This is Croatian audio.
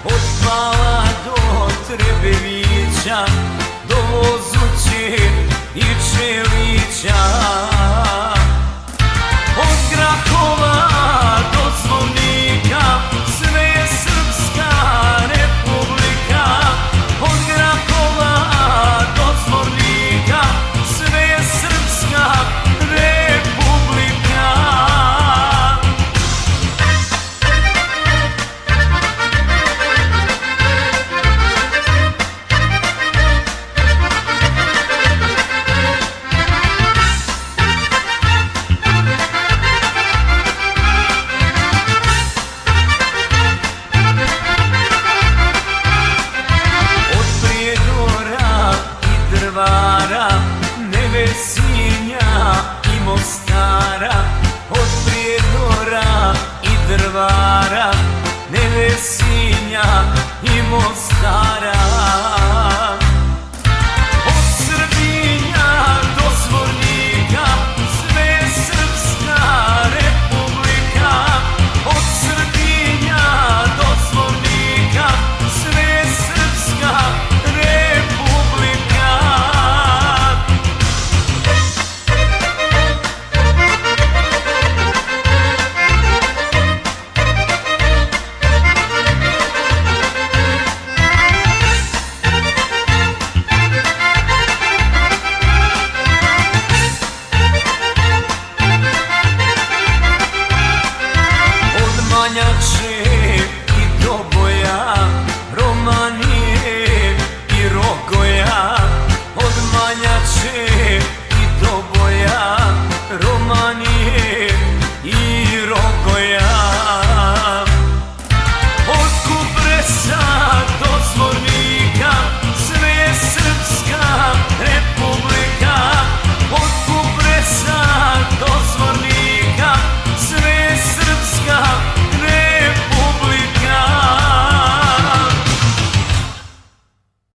od Pala do Trebevića, do Vozuće i Čelića. Od Grahova do Zvornika, sve je Srpska republika. Od Grahova do Zvornika, sve je Srpska republika. Nevesinja i Mostara, od Prijedora i Drvara, Nevesinja i Mostara.